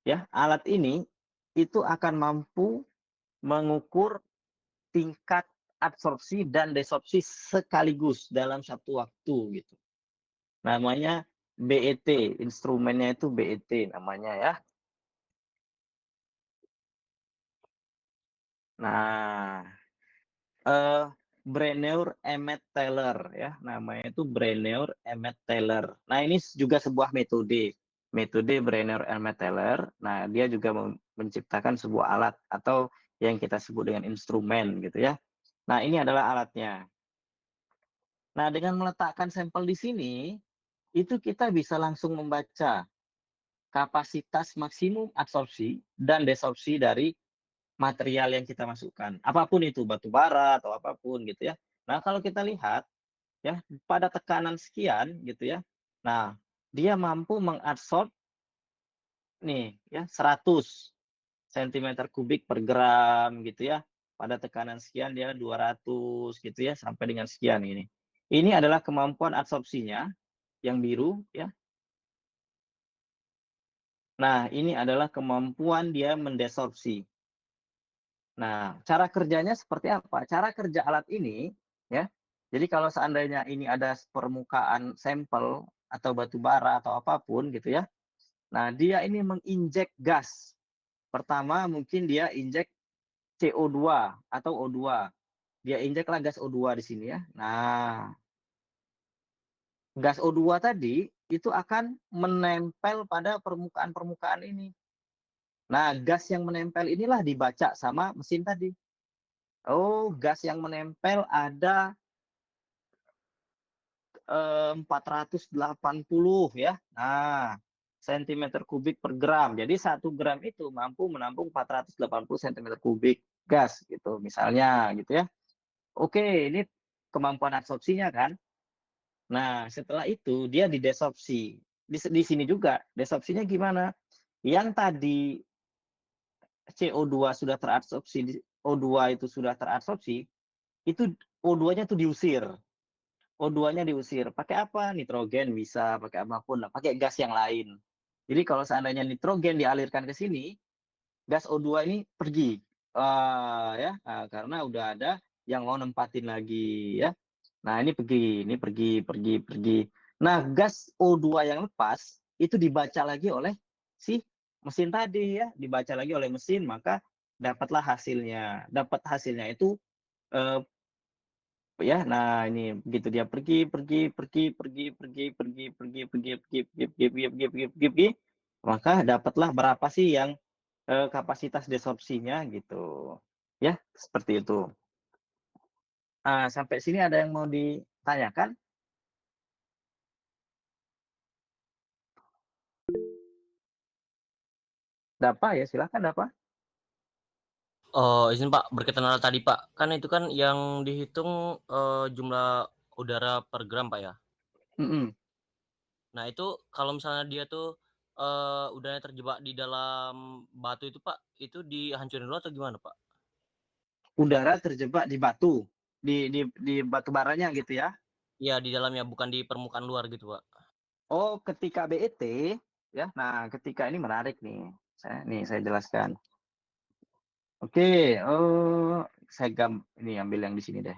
ya, alat ini itu akan mampu mengukur tingkat absorpsi dan desorpsi sekaligus dalam satu waktu gitu. Namanya BET, instrumennya itu BET namanya ya. Nah, Brenneur Emmett Taylor ya, namanya itu Brenneur Emmett Taylor. Nah, ini juga sebuah metode Brenneur Emmett Taylor. Nah, dia juga menciptakan sebuah alat atau yang kita sebut dengan instrumen gitu ya. Nah, ini adalah alatnya. Nah, dengan meletakkan sampel di sini, itu kita bisa langsung membaca kapasitas maksimum absorpsi dan desorpsi dari material yang kita masukkan. Apapun itu, batu bara atau apapun gitu ya. Nah, kalau kita lihat ya, pada tekanan sekian gitu ya. Nah, dia mampu mengabsorb nih ya 100 cm kubik per gram gitu ya. Pada tekanan sekian dia 200 gitu ya sampai dengan sekian ini. Ini adalah kemampuan absorpsinya yang biru ya. Nah, ini adalah kemampuan dia mendesorpsi. Nah, cara kerjanya seperti apa? Cara kerja alat ini ya. Jadi kalau seandainya ini ada permukaan sampel atau batu bara atau apapun gitu ya. Nah, dia ini menginjek gas. Pertama mungkin dia injek CO2 atau O2. Dia injeklah gas O2 di sini ya. Nah, gas O2 tadi itu akan menempel pada permukaan-permukaan ini. Nah, gas yang menempel inilah dibaca sama mesin tadi. Oh, gas yang menempel ada 480 ya. Nah, sentimeter kubik per gram. Jadi 1 gram itu mampu menampung 480 cm kubik gas gitu misalnya gitu ya. Oke, ini kemampuan absorpsinya kan. Nah, setelah itu dia didesorpsi. Di sini juga desorpsinya gimana? Yang tadi CO2 sudah terabsorpsi, O2 itu sudah terabsorpsi, itu O2-nya itu diusir. O2-nya diusir. Pakai apa? Nitrogen bisa, pakai apapun lah, pakai gas yang lain. Jadi kalau seandainya nitrogen dialirkan ke sini, gas O2 ini pergi. karena udah ada yang mau nempatin lagi ya. Nah, ini pergi. Nah, gas O2 yang lepas itu dibaca lagi oleh si mesin tadi ya, dibaca lagi oleh mesin, maka dapatlah hasilnya. Dapat hasilnya itu ya, nah ini begitu dia pergi, maka dapatlah berapa sih yang kapasitas desorpsinya gitu. Ya, seperti itu. Sampai sini ada yang mau ditanyakan? Dapa ya, silakan Dapa. Izin Pak, berkaitan hal tadi Pak, kan itu kan yang dihitung jumlah udara per gram Pak ya. Mm-mm. Nah itu kalau misalnya dia tuh udaranya terjebak di dalam batu itu Pak, itu dihancurin dulu atau gimana Pak? Udara terjebak di batu, di batu baranya gitu ya. Iya di dalamnya, bukan di permukaan luar gitu Pak. Oh, ketika BET ya. Nah, ketika ini menarik nih. Saya jelaskan. Oke, ini ambil yang di sini deh.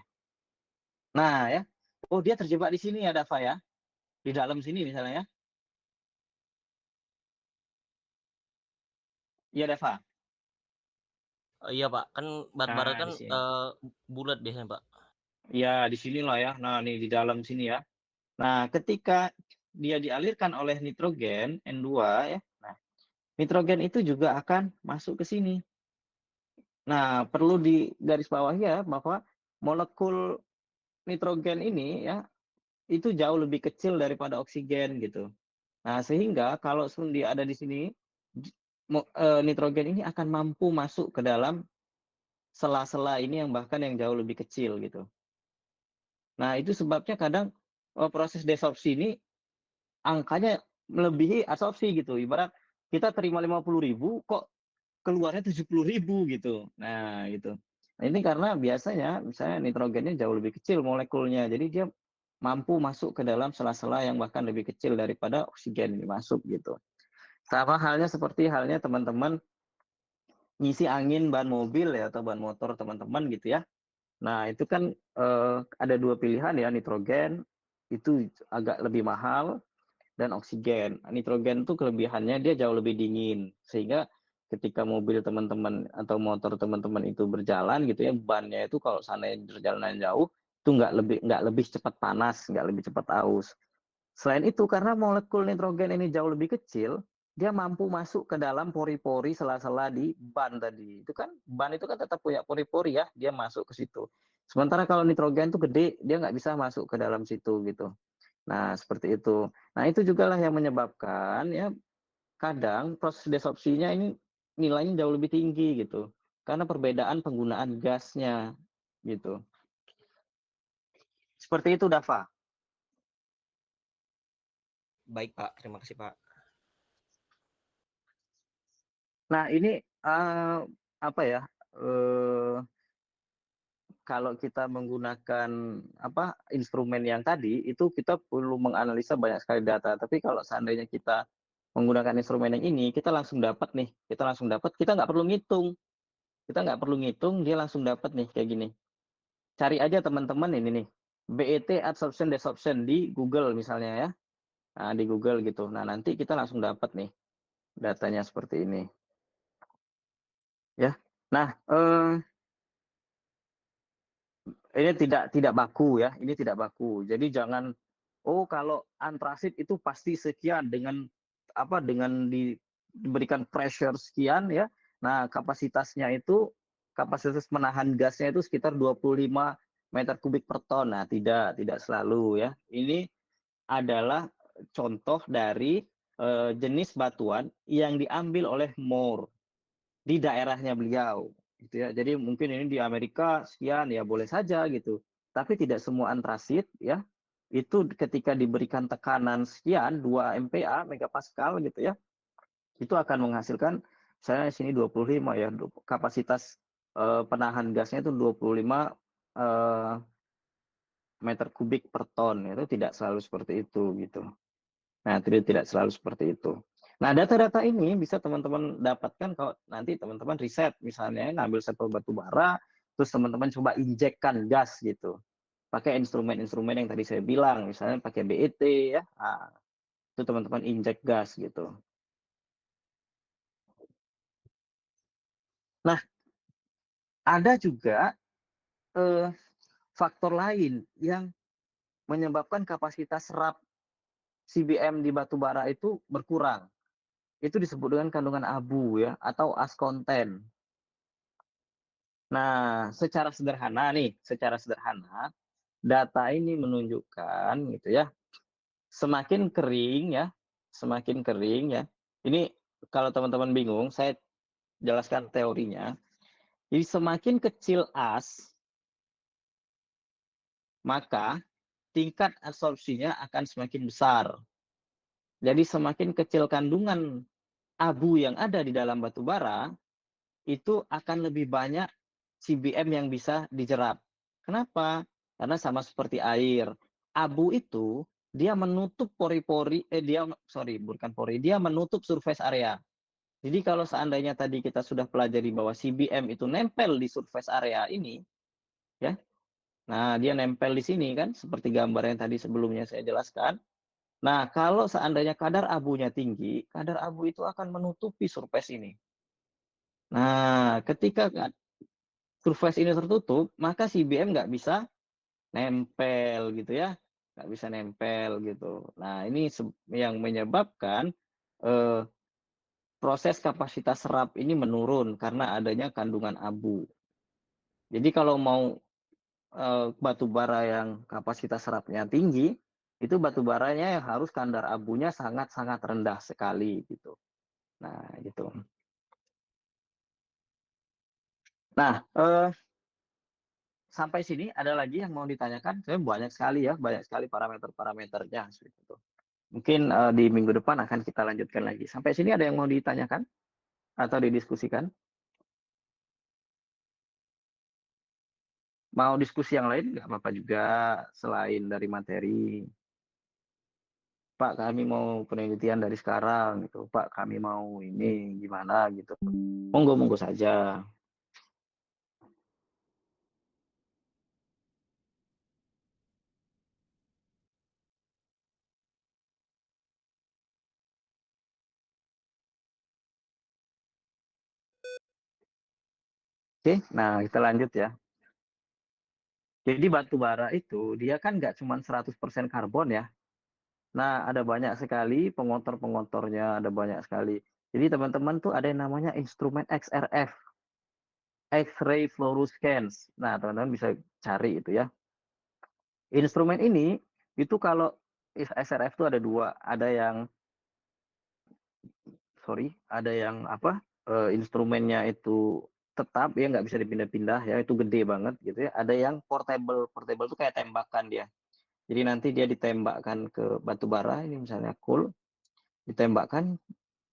Nah, ya. Oh, dia terjebak di sini ya, Dava ya. Di dalam sini misalnya ya. Iya, Dava. Iya Pak, kan batu bara Nah, kan di sini. bulat biasanya Pak. Iya, di sinilah ya. Nah, nih di dalam sini ya. Nah, ketika dia dialirkan oleh nitrogen N2 ya. Nah, nitrogen itu juga akan masuk ke sini. Nah, perlu digarisbawahi ya bahwa molekul nitrogen ini ya itu jauh lebih kecil daripada oksigen gitu. Nah, sehingga kalau dia ada di sini, nitrogen ini akan mampu masuk ke dalam sela-sela ini yang bahkan yang jauh lebih kecil gitu. Nah, itu sebabnya kadang proses desorpsi ini angkanya melebihi absorpsi gitu. Ibarat kita terima 50.000 kok keluarnya 70.000 gitu. Nah, gitu. Nah, ini karena biasanya misalnya nitrogennya jauh lebih kecil molekulnya. Jadi dia mampu masuk ke dalam sela-sela yang bahkan lebih kecil daripada oksigen ini masuk gitu. Sama halnya seperti halnya teman-teman ngisi angin ban mobil ya atau ban motor teman-teman gitu ya. Nah, itu kan ada dua pilihan ya, nitrogen itu agak lebih mahal dan oksigen. Nitrogen itu kelebihannya dia jauh lebih dingin sehingga ketika mobil teman-teman atau motor teman-teman itu berjalan gitu ya, bannya itu kalau seandainya perjalanan jauh itu nggak lebih cepat panas, nggak lebih cepat aus. Selain itu, karena molekul nitrogen ini jauh lebih kecil, dia mampu masuk ke dalam pori-pori sela-sela di ban tadi. Itu kan ban itu kan tetap punya pori-pori ya, dia masuk ke situ. Sementara kalau nitrogen itu gede, dia nggak bisa masuk ke dalam situ gitu. Nah, seperti itu. Nah, itu juga lah yang menyebabkan ya kadang proses desorpsinya ini nilainya jauh lebih tinggi gitu. Karena perbedaan penggunaan gasnya gitu. Seperti itu, Dava. Baik Pak, terima kasih Pak. Nah, ini apa ya? Kalau kita menggunakan instrumen yang tadi itu kita perlu menganalisa banyak sekali data. Tapi kalau seandainya kita menggunakan instrumen yang ini, kita langsung dapat nih. Kita nggak perlu ngitung. Dia langsung dapat nih kayak gini. Cari aja teman-teman ini nih. BET absorption desorption di Google misalnya ya. Nah, di Google gitu. Nah, nanti kita langsung dapat nih datanya seperti ini. Ya. Nah, ini tidak baku ya. Ini tidak baku. Jadi jangan kalau antrasit itu pasti sekian dengan diberikan pressure sekian ya. Nah, kapasitas menahan gasnya itu sekitar 25 meter kubik per ton. Nah, tidak selalu ya. Ini adalah contoh dari jenis batuan yang diambil oleh Moore di daerahnya beliau gitu ya. Jadi mungkin ini di Amerika sekian ya boleh saja gitu. Tapi tidak semua antrasit ya itu ketika diberikan tekanan sekian 2 MPa megapascal gitu ya, itu akan menghasilkan misalnya di sini 25 ya kapasitas penahan gasnya itu 25 meter kubik per ton. Itu tidak selalu seperti itu gitu. Nah, tidak selalu seperti itu. Nah, data-data ini bisa teman-teman dapatkan kalau nanti teman-teman riset, misalnya ngambil sampel batu bara, terus teman-teman coba injekkan gas gitu. Pakai instrumen-instrumen yang tadi saya bilang, misalnya pakai BET ya. Nah, itu teman-teman injek gas gitu. Nah, ada juga faktor lain yang menyebabkan kapasitas serap CBM di batu bara itu berkurang. Itu disebut dengan kandungan abu ya, atau as content. Nah, secara sederhana, data ini menunjukkan gitu ya, semakin kering ya. Ini kalau teman-teman bingung, saya jelaskan teorinya. Jadi semakin kecil as, maka tingkat absorpsinya akan semakin besar. Jadi semakin kecil kandungan abu yang ada di dalam batu bara, itu akan lebih banyak CBM yang bisa dijerap. Kenapa? Karena sama seperti air. Abu itu dia menutup pori-pori, dia menutup surface area. Jadi kalau seandainya tadi kita sudah pelajari bahwa CBM itu nempel di surface area ini, ya, nah dia nempel di sini kan, seperti gambar yang tadi sebelumnya saya jelaskan. Nah, kalau seandainya kadar abunya tinggi, kadar abu itu akan menutupi surface ini. Nah, ketika surface ini tertutup, maka CBM nggak bisa nempel gitu ya, nggak bisa nempel gitu. Nah, ini yang menyebabkan proses kapasitas serap ini menurun karena adanya kandungan abu. Jadi kalau mau batu bara yang kapasitas serapnya tinggi, itu batu baranya yang harus kadar abunya sangat-sangat rendah sekali gitu. Nah, gitu. Nah, sampai sini ada lagi yang mau ditanyakan? Saya banyak sekali parameter-parameternya. Gitu. Mungkin di minggu depan akan kita lanjutkan lagi. Sampai sini ada yang mau ditanyakan atau didiskusikan? Mau diskusi yang lain? Nggak apa-apa juga selain dari materi. Pak, kami mau penelitian dari sekarang gitu. Pak, kami mau ini gimana gitu. Monggo saja. Oke, nah kita lanjut ya. Jadi batu bara itu dia kan nggak cuma 100% karbon ya. Nah, ada banyak sekali pengotor-pengotornya, ada banyak sekali. Jadi teman-teman tuh ada yang namanya instrumen XRF, X-ray fluorescence. Nah, teman-teman bisa cari itu ya. Instrumen ini itu kalau XRF itu ada dua, ada yang apa? Instrumennya itu tetap ya nggak bisa dipindah-pindah ya, itu gede banget gitu ya. Ada yang portable, portable itu kayak tembakan dia. Jadi nanti dia ditembakkan ke batu bara ini misalnya coal, ditembakkan,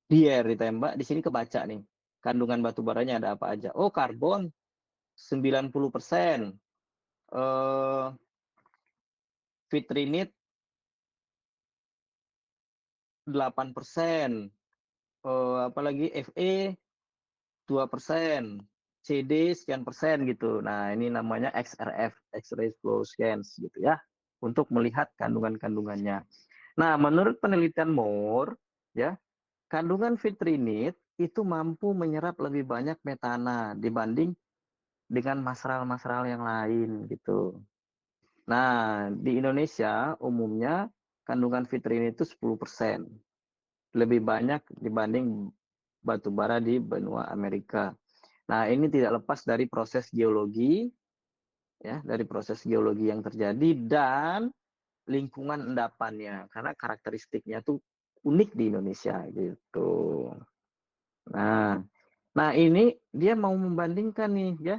ditembak, di sini kebaca nih. Kandungan batu baranya ada apa aja? Oh, karbon 90%, vitrinit 8%, apalagi Fe 2%, CD sekian persen gitu. Nah, ini namanya XRF, X-ray flow scans gitu ya, untuk melihat kandungan-kandungannya. Nah, menurut penelitian Moore, ya, kandungan vitrinit itu mampu menyerap lebih banyak metana dibanding dengan masral-masral yang lain gitu. Nah, di Indonesia umumnya kandungan vitrinit itu 10%. Lebih banyak dibanding batu bara di benua Amerika. Nah, ini tidak lepas dari proses geologi, ya, dari proses geologi yang terjadi dan lingkungan endapannya, karena karakteristiknya tuh unik di Indonesia gitu. Nah, ini dia mau membandingkan nih ya,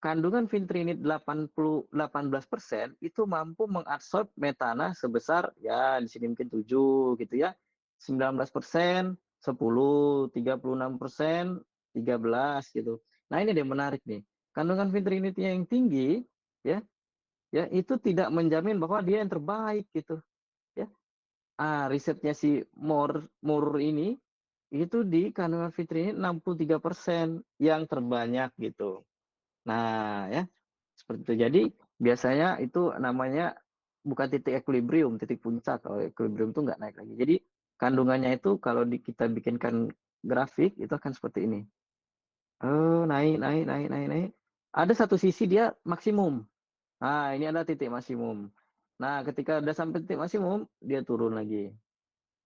kandungan vitrinit 18% itu mampu mengabsorb metana sebesar ya di sini mungkin 7 gitu ya. 19%, 10, 36%, 13 gitu. Nah, ini dia menarik nih. Kandungan vitrinitnya yang tinggi ya, itu tidak menjamin bahwa dia yang terbaik gitu ya. risetnya si Moore ini, itu di kandungan fitri ini 63% yang terbanyak gitu. Nah ya, seperti itu. Jadi biasanya itu namanya bukan titik equilibrium, titik puncak. Kalau equilibrium itu nggak naik lagi. Jadi kandungannya itu kalau kita bikinkan grafik itu akan seperti ini. Naik, naik, naik, naik, naik. Ada satu sisi dia maksimum. Nah, ini ada titik maksimum. Nah, ketika udah sampai titik maksimum, dia turun lagi.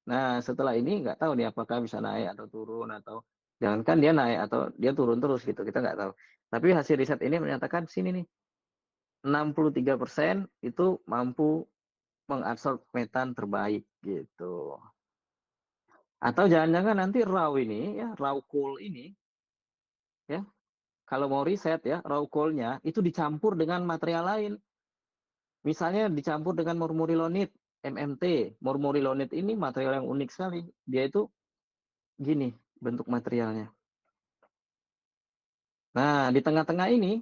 Nah, setelah ini nggak tahu nih apakah bisa naik atau turun atau jangankan dia naik atau dia turun terus gitu, kita nggak tahu. Tapi hasil riset ini menyatakan sini nih, 63% itu mampu mengabsorb metan terbaik gitu. Atau jangan-jangan nanti raw coal ini ya, kalau mau riset ya, raw coal-nya itu dicampur dengan material lain. Misalnya dicampur dengan mormurilonit, MMT. Mormurilonit ini material yang unik sekali. Dia itu gini bentuk materialnya. Nah, di tengah-tengah ini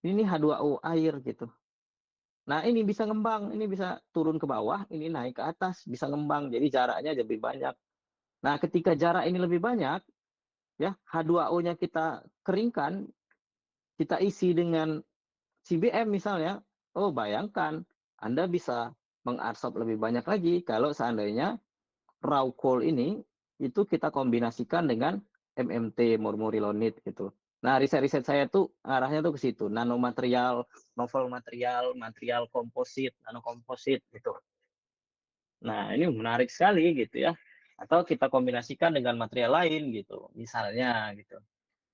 H2O air gitu. Nah, ini bisa ngembang, ini bisa turun ke bawah, ini naik ke atas, bisa ngembang. Jadi jaraknya lebih banyak. Nah, ketika jarak ini lebih banyak, ya H2O-nya kita keringkan, kita isi dengan CBM misalnya. Oh, bayangkan Anda bisa mengabsorb lebih banyak lagi kalau seandainya raw coal ini itu kita kombinasikan dengan MMT, mormurilonit gitu. Nah, riset-riset saya tuh arahnya tuh ke situ, nanomaterial, novel material, material komposit, nanokomposit gitu. Nah, ini menarik sekali gitu ya. Atau kita kombinasikan dengan material lain gitu, misalnya gitu.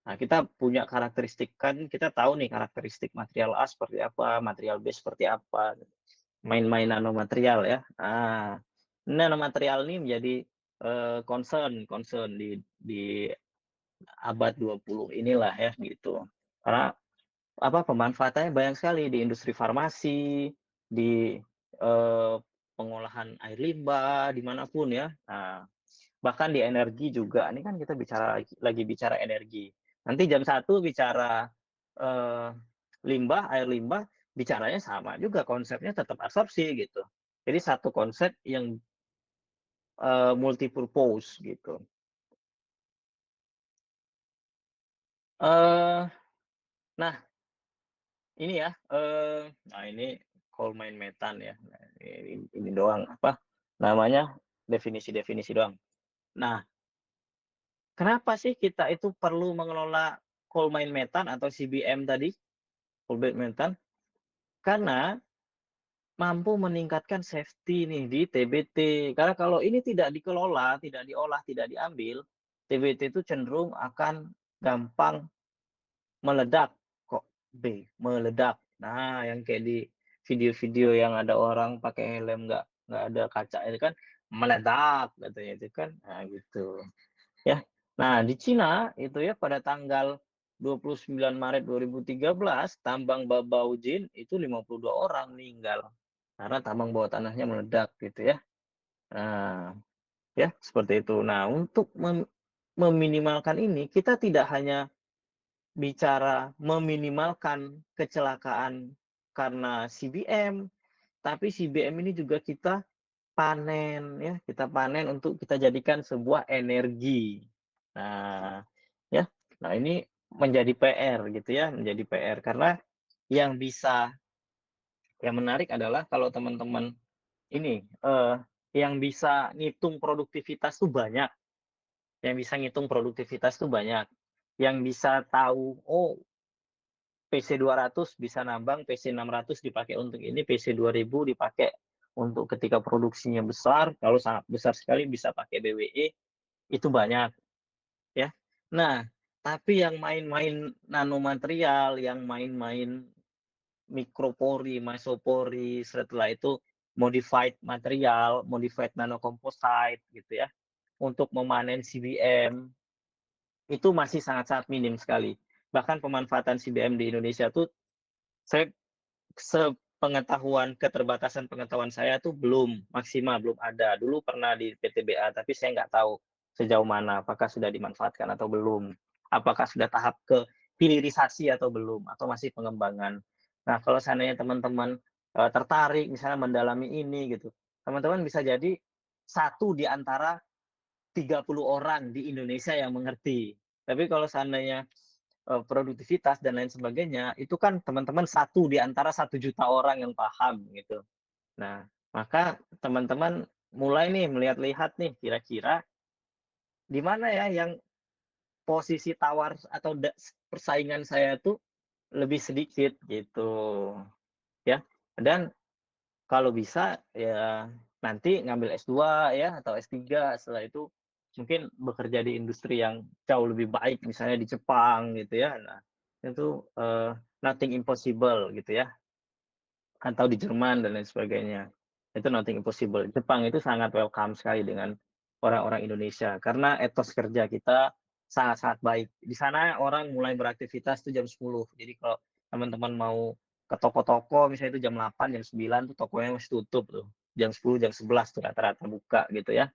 Nah, kita punya karakteristik kan, kita tahu nih karakteristik material A seperti apa, material B seperti apa. Main-main nanomaterial ya. Nah, nanomaterial ini menjadi concern di abad 20 inilah ya gitu. Karena pemanfaatannya banyak sekali di industri farmasi, di pengolahan air limbah, dimanapun ya. Nah, bahkan di energi juga. Ini kan kita lagi bicara energi. Nanti jam 1 bicara air limbah, bicaranya sama juga, konsepnya tetap absorpsi gitu. Jadi satu konsep yang multi-purpose gitu. Nah, ini ya, ini coal mine metan ya. Nah, ini doang namanya definisi-definisi doang. Nah, kenapa sih kita itu perlu mengelola coal mine metan atau CBM tadi, coal bed metan? Karena mampu meningkatkan safety nih di TBT. Karena kalau ini tidak dikelola, tidak diolah, tidak diambil, TBT itu cenderung akan gampang meledak. Kok meledak. Nah, yang kayak di video-video yang ada orang pakai helm nggak ada kaca itu kan meledak katanya itu kan. Nah, gitu. Ya. Nah, di Cina itu ya pada tanggal 29 Maret 2013 tambang Babaujin itu 52 orang meninggal karena tambang bawah tanahnya meledak gitu ya. Nah, ya seperti itu. Nah, untuk meminimalkan ini kita tidak hanya bicara meminimalkan kecelakaan karena CBM, tapi CBM ini juga kita panen ya, kita panen untuk kita jadikan sebuah energi. Nah, ya. Nah, ini menjadi PR gitu ya, menjadi PR karena yang menarik adalah kalau teman-teman ini yang bisa ngitung produktivitas tuh banyak, yang bisa ngitung produktivitas tuh banyak, yang bisa tahu PC 200 bisa nambang, PC 600 dipakai untuk ini, PC 2000 dipakai untuk ketika produksinya besar, kalau sangat besar sekali bisa pakai BWE, itu banyak ya. Nah, tapi yang main-main nanomaterial, yang main-main mikropori, mesopori, setelah itu modified material, modified nanocomposite gitu ya, untuk memanen CBM, itu masih sangat-sangat minim sekali. Bahkan pemanfaatan CBM di Indonesia tuh saya keterbatasan pengetahuan saya tuh belum maksimal, belum ada. Dulu pernah di PTBA, tapi saya nggak tahu sejauh mana, apakah sudah dimanfaatkan atau belum, apakah sudah tahap ke hilirisasi atau belum, atau masih pengembangan. Nah, kalau seandainya teman-teman tertarik misalnya mendalami ini gitu, teman-teman bisa jadi 1 di antara 30 orang di Indonesia yang mengerti. Tapi kalau seandainya produktivitas dan lain sebagainya, itu kan teman-teman 1 di antara 1 juta orang yang paham gitu. Nah, maka teman-teman mulai nih melihat-lihat nih kira-kira di mana ya yang posisi tawar atau persaingan saya tuh lebih sedikit gitu ya. Dan kalau bisa ya nanti ngambil S2 ya atau S3, setelah itu mungkin bekerja di industri yang jauh lebih baik misalnya di Jepang gitu ya. Nah, itu nothing impossible gitu ya, atau di Jerman dan lain sebagainya. Itu nothing impossible. Jepang itu sangat welcome sekali dengan orang-orang Indonesia karena etos kerja kita sangat-sangat baik. Di sana orang mulai beraktivitas itu jam 10. Jadi kalau teman-teman mau ke toko-toko misalnya itu jam 8, jam 9 tuh tokonya masih tutup tuh. Jam 10, jam 11 tuh rata-rata buka gitu ya.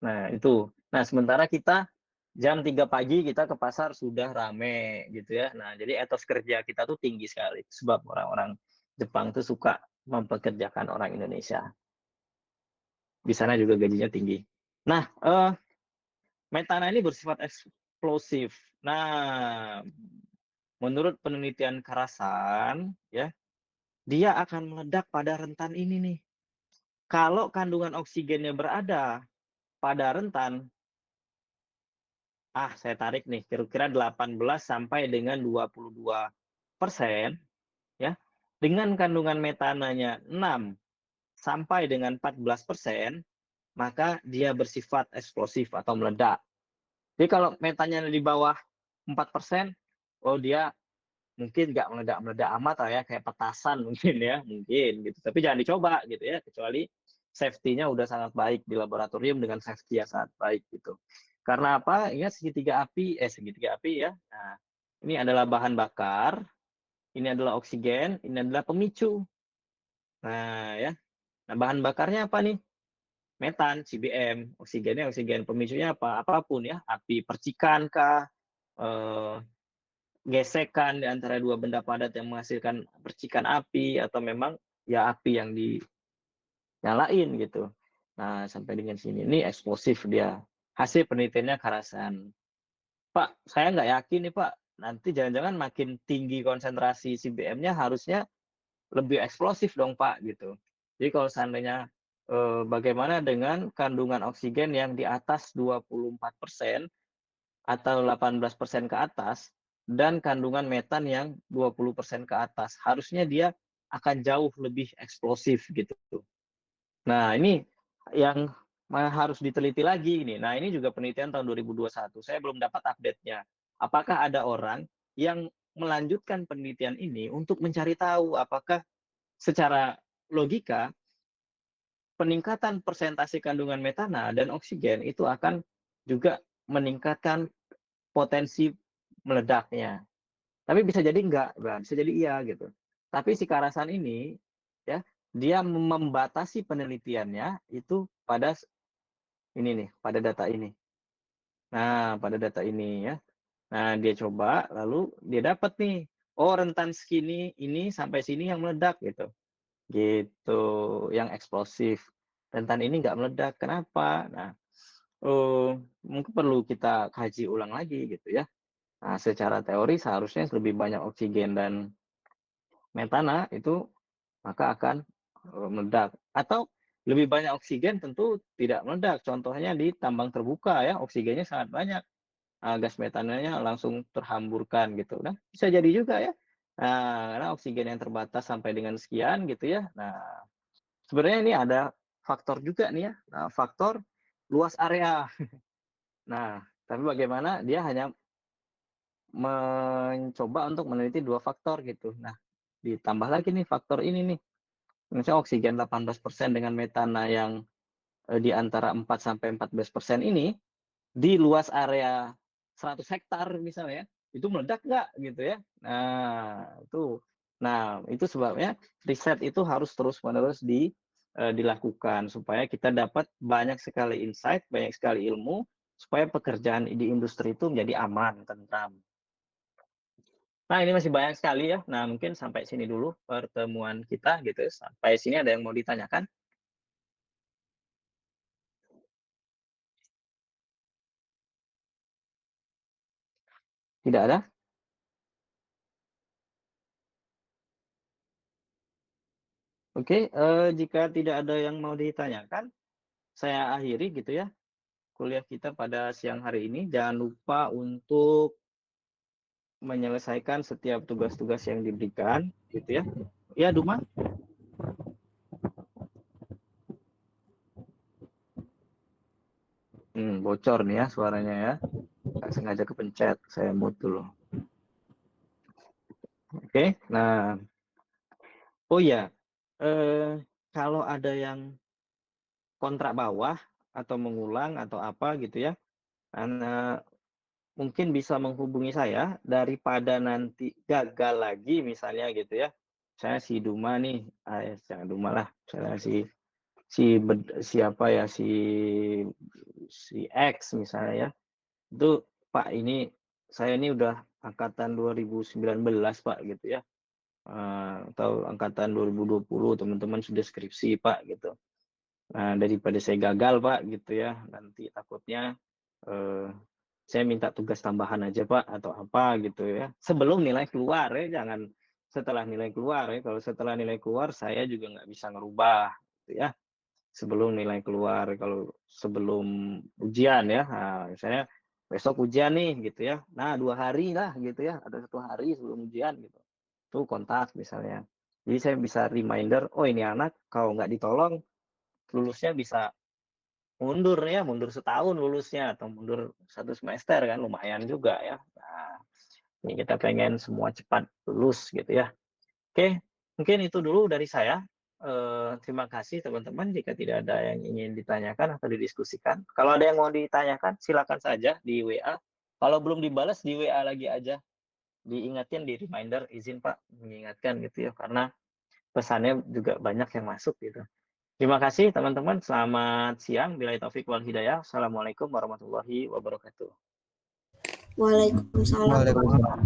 Nah, itu. Nah, sementara kita jam 3 pagi kita ke pasar sudah rame gitu ya. Nah, jadi etos kerja kita tuh tinggi sekali sebab orang-orang Jepang tuh suka mempekerjakan orang Indonesia. Di sana juga gajinya tinggi. Nah, metana ini bersifat eksplosif. Nah, menurut penelitian Karasan ya, dia akan meledak pada rentan ini nih. Kalau kandungan oksigennya berada pada rentan, saya tarik nih, kira-kira 18 sampai dengan 22%, ya. Dengan kandungan metananya 6 sampai dengan 14%, maka dia bersifat eksplosif atau meledak. Jadi kalau metannya di bawah 4%, oh dia mungkin nggak meledak-meledak amat lah ya, kayak petasan mungkin ya, mungkin gitu. Tapi jangan dicoba gitu ya, kecuali safety-nya udah sangat baik di laboratorium dengan safety yang sangat baik gitu. Karena apa? Ingat segitiga api ya. Nah, ini adalah bahan bakar, ini adalah oksigen, ini adalah pemicu. Nah, ya. Nah, bahan bakarnya apa nih? Metan, CBM, oksigennya oksigen, pemicunya apa? Apapun ya, api percikan kah, gesekan di antara dua benda padat yang menghasilkan percikan api atau memang ya api yang dinyalain gitu. Nah, sampai dengan sini ini eksplosif dia. Hasil penelitiannya Karasan. Pak, saya nggak yakin nih Pak, nanti jangan-jangan makin tinggi konsentrasi CBM-nya harusnya lebih eksplosif dong Pak gitu. Jadi kalau seandainya bagaimana dengan kandungan oksigen yang di atas 24% atau 18% ke atas dan kandungan metan yang 20% ke atas. Harusnya dia akan jauh lebih eksplosif gitu. Nah, ini yang harus diteliti lagi ini. Nah, ini juga penelitian tahun 2021. Saya belum dapat update-nya. Apakah ada orang yang melanjutkan penelitian ini untuk mencari tahu apakah secara logika peningkatan persentase kandungan metana dan oksigen itu akan juga meningkatkan potensi meledaknya. Tapi bisa jadi enggak, bisa jadi iya gitu. Tapi si Karasan ini ya, dia membatasi penelitiannya itu pada ini nih, pada data ini. Nah, pada data ini ya. Nah, dia coba lalu dia dapat nih, oh rentan segini ini sampai sini yang meledak gitu. Gitu, yang eksplosif. Rentan ini enggak meledak. Kenapa? Nah, mungkin perlu kita kaji ulang lagi gitu ya. Nah, secara teori seharusnya lebih banyak oksigen dan metana itu maka akan meledak. Atau lebih banyak oksigen tentu tidak meledak. Contohnya di tambang terbuka ya, oksigennya sangat banyak. Gas metananya langsung terhamburkan gitu. Nah, bisa jadi juga ya. Nah, karena oksigen yang terbatas sampai dengan sekian gitu ya. Nah, sebenarnya ini ada faktor juga nih ya. Nah, faktor luas area. Nah, tapi bagaimana dia hanya mencoba untuk meneliti 2 faktor gitu. Nah, ditambah lagi nih faktor ini nih, misalnya oksigen 18% dengan metana yang di antara 4 sampai 14% ini, di luas area 100 hektar misalnya, itu meledak nggak gitu ya. Nah, itu sebabnya riset itu harus terus-menerus dilakukan supaya kita dapat banyak sekali insight, banyak sekali ilmu, supaya pekerjaan di industri itu menjadi aman, tentram. Nah, ini masih banyak sekali ya. Nah, mungkin sampai sini dulu pertemuan kita gitu. Sampai sini ada yang mau ditanyakan? Tidak ada? Oke, jika tidak ada yang mau ditanyakan, saya akhiri gitu ya kuliah kita pada siang hari ini. Jangan lupa untuk menyelesaikan setiap tugas-tugas yang diberikan gitu ya. Ya, Duma? Bocor nih ya suaranya ya. Nggak sengaja kepencet, saya mute dulu. Oke, nah, oh ya, kalau ada yang kontrak bawah atau mengulang atau apa gitu ya, mungkin bisa menghubungi saya daripada nanti gagal lagi misalnya gitu ya. Saya si Duma nih, jangan Duma lah, saya siapa ya si X misalnya ya. Itu Pak ini saya ini udah angkatan 2019 Pak gitu ya. Atau angkatan 2020 teman-teman sudah skripsi Pak gitu. Nah, daripada saya gagal Pak gitu ya, nanti takutnya saya minta tugas tambahan aja Pak atau apa gitu ya. Sebelum nilai keluar ya, jangan setelah nilai keluar ya. Kalau setelah nilai keluar saya juga nggak bisa ngerubah gitu ya. Sebelum nilai keluar, kalau sebelum ujian ya, nah, misalnya besok ujian nih gitu ya. Nah 2 hari lah gitu ya, ada 1 hari sebelum ujian gitu. Tuh kontak misalnya. Jadi saya bisa reminder, oh ini anak kalau nggak ditolong lulusnya bisa mundur ya, mundur setahun lulusnya atau mundur 1 semester kan lumayan juga ya. Nah, ini kita pengen semua cepat lulus gitu ya. Oke, mungkin itu dulu dari saya. Terima kasih teman-teman jika tidak ada yang ingin ditanyakan atau didiskusikan. Kalau ada yang mau ditanyakan silakan saja di WA. Kalau belum dibalas di WA lagi aja. Diingatin di reminder, izin Pak mengingatkan gitu ya karena pesannya juga banyak yang masuk gitu. Terima kasih teman-teman. Selamat siang. Billahi taufik wal hidayah. Assalamualaikum warahmatullahi wabarakatuh. Waalaikumsalam. Waalaikumsalam.